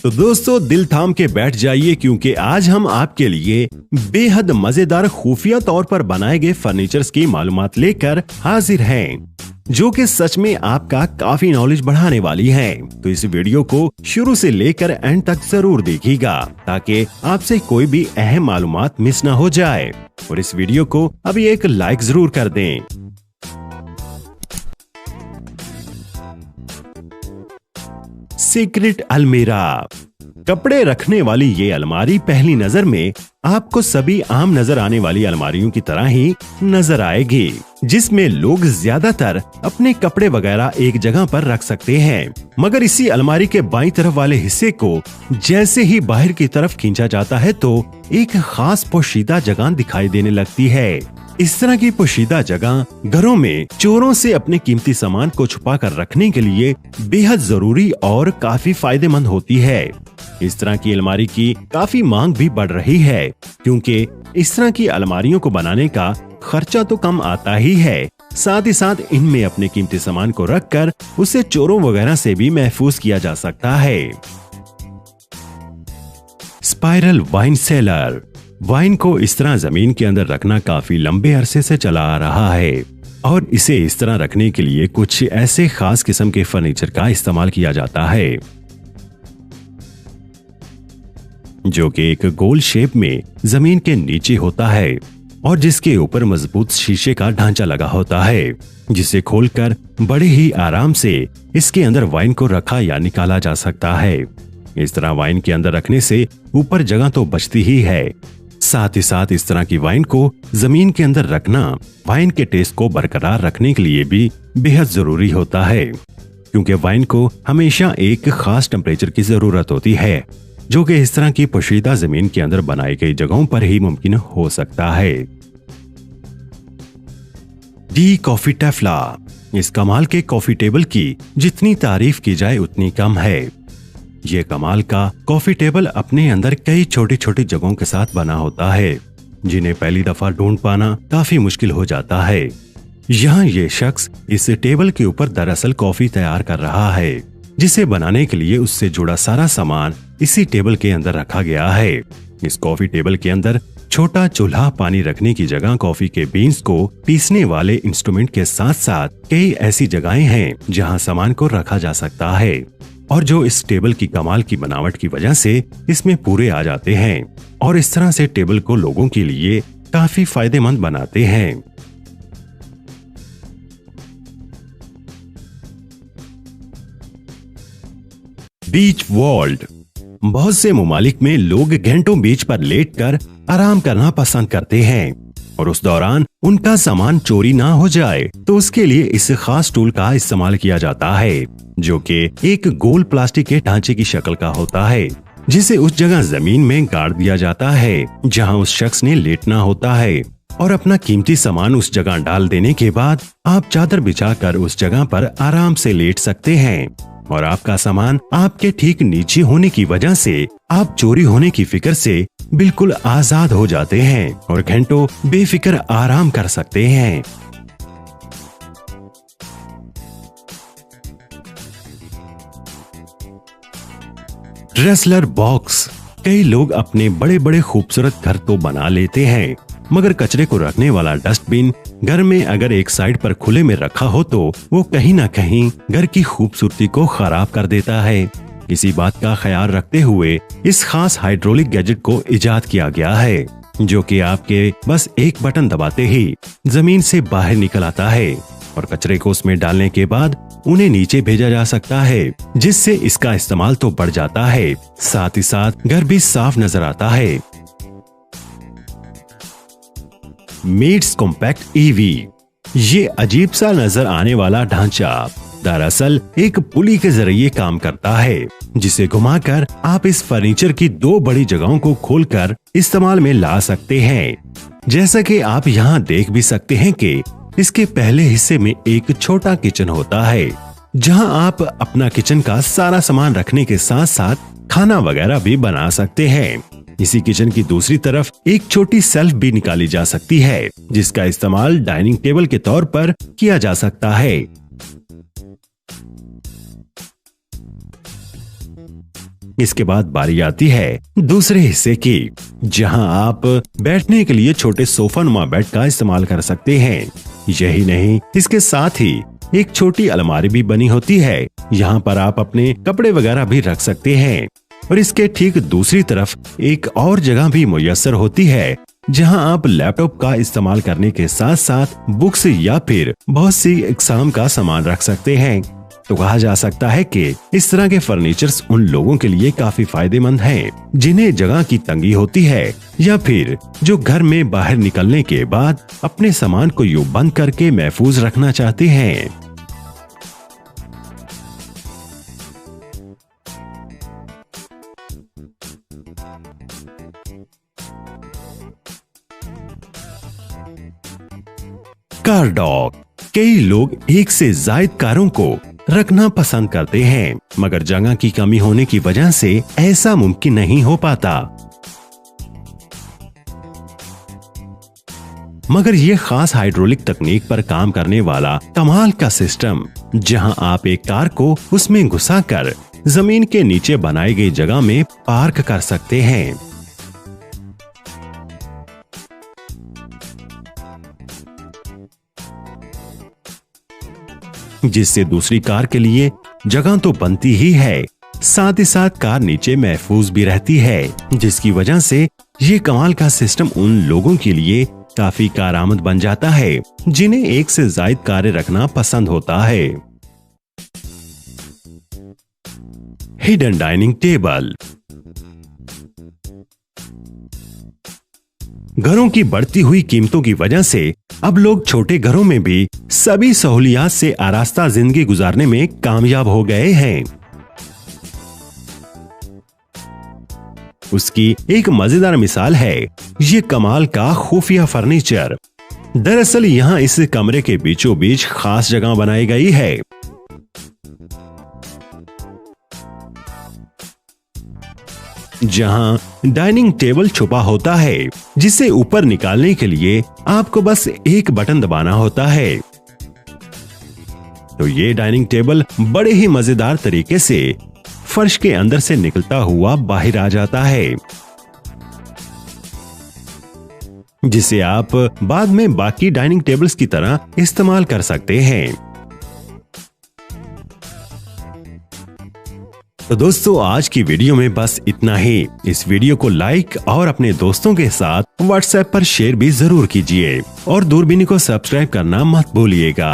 तो दोस्तों दिल थाम के बैठ जाइए क्योंकि आज हम आपके लिए बेहद मजेदार खुफिया तौर पर बनाए गए फर्नीचर्स की मालूमात लेकर हाजिर हैं, जो कि सच में आपका काफी नॉलेज बढ़ाने वाली है। तो इस वीडियो को शुरू से लेकर एंड तक जरूर देखिएगा ताकि आपसे कोई भी अहम मालूमात मिस ना हो जाए। और इस वीडियो को अभी एक लाइक जरूर कर दें। सीक्रेट अलमीरा। कपड़े रखने वाली ये अलमारी पहली नजर में आपको सभी आम नजर आने वाली अलमारियों की तरह ही नजर आएगी, जिसमें लोग ज्यादातर अपने कपड़े वगैरह एक जगह पर रख सकते हैं। मगर इसी अलमारी के बाईं तरफ वाले हिस्से को जैसे ही बाहर की तरफ खींचा जाता है तो एक खास पोशीदा जगह दिखाई देने लगती है। इस तरह की पोशीदा जगह घरों में चोरों से अपने कीमती सामान को छुपा कर रखने के लिए बेहद जरूरी और काफी फायदेमंद होती है। इस तरह की अलमारी की काफी मांग भी बढ़ रही है क्योंकि इस तरह की अलमारियों को बनाने का खर्चा तो कम आता ही है, साथ ही साथ इनमें अपने कीमती सामान को रखकर उसे चोरों वगैरह से भी महफूज किया जा सकता है। Spiral wine cellar. वाइन को इस तरह जमीन के अंदर रखना काफी लंबे अरसे से चला आ रहा है और इसे इस तरह रखने के लिए कुछ ऐसे खास किस्म के फर्नीचर का इस्तेमाल किया जाता है जो कि एक गोल शेप में जमीन के नीचे होता है और जिसके ऊपर मजबूत शीशे का ढांचा लगा होता है, जिसे खोलकर बड़े ही आराम से इसके अंदर वाइन को रखा या निकाला जा सकता है। इस तरह वाइन के अंदर रखने से ऊपर जगह तो बचती ही है, साथ ही साथ इस तरह की वाइन को जमीन के अंदर रखना वाइन के टेस्ट को बरकरार रखने के लिए भी बेहद जरूरी होता है, क्योंकि वाइन को हमेशा एक खास टेम्परेचर की जरूरत होती है जो कि इस तरह की पोशीदा जमीन के अंदर बनाई गई जगहों पर ही मुमकिन हो सकता है। डी कॉफी टेफ्ला। इस कमाल के कॉफी टेबल की जितनी तारीफ की जाए उतनी कम है। ये कमाल का कॉफी टेबल अपने अंदर कई छोटी छोटी जगहों के साथ बना होता है जिन्हें पहली दफा ढूंढ पाना काफी मुश्किल हो जाता है। यहाँ ये शख्स इस टेबल के ऊपर दरअसल कॉफी तैयार कर रहा है, जिसे बनाने के लिए उससे जुड़ा सारा सामान इसी टेबल के अंदर रखा गया है। इस कॉफी टेबल के अंदर छोटा चूल्हा, पानी रखने की जगह, कॉफी के बीन्स को पीसने वाले इंस्ट्रूमेंट के साथ साथ कई ऐसी जगहें हैं जहां सामान को रखा जा सकता है और जो इस टेबल की कमाल की बनावट की वजह से इसमें पूरे आ जाते हैं और इस तरह से टेबल को लोगों के लिए काफी फायदेमंद बनाते हैं। बीच वॉल्ट। बहुत से ममालिक में लोग घंटों बीच पर लेटकर आराम करना पसंद करते हैं और उस दौरान उनका सामान चोरी ना हो जाए तो उसके लिए इस खास टूल का इस्तेमाल किया जाता है जो कि एक गोल प्लास्टिक के ढांचे की शक्ल का होता है, जिसे उस जगह जमीन में गाड़ दिया जाता है जहां उस शख्स ने लेटना होता है और अपना कीमती सामान उस जगह डाल देने के बाद आप चादर बिछाकर उस जगह पर आराम से लेट सकते हैं और आपका सामान आपके ठीक नीचे होने की वजह से आप चोरी होने की फिक्र से बिल्कुल आजाद हो जाते हैं और घंटों बेफिक्र आराम कर सकते हैं। Dressler box. कई लोग अपने बड़े बड़े खूबसूरत घर तो बना लेते हैं, मगर कचरे को रखने वाला डस्टबिन घर में अगर एक साइड पर खुले में रखा हो तो वो कहीं ना कहीं घर की खूबसूरती को खराब कर देता है। इसी बात का ख्याल रखते हुए इस खास हाइड्रोलिक गैजेट को इजाद किया गया है जो कि आपके बस एक बटन दबाते ही जमीन से बाहर निकल आता है और कचरे को उसमें डालने के बाद उन्हें नीचे भेजा जा सकता है, जिससे इसका इस्तेमाल तो बढ़ जाता है, साथ ही साथ घर भी साफ नजर आता है। Meets compact EV. ये अजीब सा नजर आने वाला ढांचा दरअसल एक पुली के जरिए काम करता है, जिसे घुमाकर आप इस फर्नीचर की दो बड़ी जगहों को खोलकर इस्तेमाल में ला सकते हैं। जैसा कि आप यहाँ देख भी सकते हैं कि इसके पहले हिस्से में एक छोटा किचन होता है जहाँ आप अपना किचन का सारा सामान रखने के साथ साथ खाना वगैरह भी बना सकते हैं। इसी किचन की दूसरी तरफ एक छोटी सेल्फ भी निकाली जा सकती है जिसका इस्तेमाल डाइनिंग टेबल के तौर पर किया जा सकता है। इसके बाद बारी आती है दूसरे हिस्से की, जहां आप बैठने के लिए छोटे सोफा नुमा बेड का इस्तेमाल कर सकते हैं। यही नहीं, इसके साथ ही एक छोटी अलमारी भी बनी होती है। यहाँ पर आप अपने कपड़े वगैरह भी रख सकते हैं। और इसके ठीक दूसरी तरफ एक और जगह भी मुयस्सर होती है, जहां आप लैपटॉप का इस्तेमाल करने के साथ साथ बुक्स या फिर बहुत सी एग्जाम का सामान रख सकते हैं। तो कहा जा सकता है कि इस तरह के फर्नीचर्स उन लोगों के लिए काफी फायदेमंद हैं, जिन्हें जगह की तंगी होती है या फिर जो घर में बाहर निकलने के बाद अपने सामान को यूं बंद करके महफूज रखना चाहते हैं। कार डॉक। कई लोग एक से ज्यादा कारों को रखना पसंद करते हैं, मगर जगह की कमी होने की वजह से ऐसा मुमकिन नहीं हो पाता। मगर ये खास हाइड्रोलिक तकनीक पर काम करने वाला कमाल का सिस्टम, जहां आप एक कार को उसमें घुसाकर जमीन के नीचे बनाई गई जगह में पार्क कर सकते हैं। जिससे दूसरी कार के लिए जगह तो बनती ही है, साथ ही साथ कार नीचे महफूज भी रहती है, जिसकी वजह से ये कमाल का सिस्टम उन लोगों के लिए काफी कारआमद बन जाता है, जिन्हें एक से ज्यादा कारें रखना पसंद होता है। Hidden dining table. घरों की बढ़ती हुई कीमतों की वजह से अब लोग छोटे घरों में भी सभी सहूलियात से आरास्ता जिंदगी गुजारने में कामयाब हो गए हैं। उसकी एक मजेदार मिसाल है ये कमाल का खुफिया फर्नीचर। दरअसल यहाँ इस कमरे के बीचों बीच खास जगह बनाई गई है, जहां डाइनिंग टेबल छुपा होता है, जिसे ऊपर निकालने के लिए आपको बस एक बटन दबाना होता है। तो ये डाइनिंग टेबल बड़े ही मजेदार तरीके से फर्श के अंदर से निकलता हुआ बाहर आ जाता है, जिसे आप बाद में बाकी डाइनिंग टेबल्स की तरह इस्तेमाल कर सकते हैं। तो दोस्तों, आज की वीडियो में बस इतना ही। इस वीडियो को लाइक और अपने दोस्तों के साथ व्हाट्सएप पर शेयर भी जरूर कीजिए और दूरबीनी को सब्सक्राइब करना मत भूलिएगा।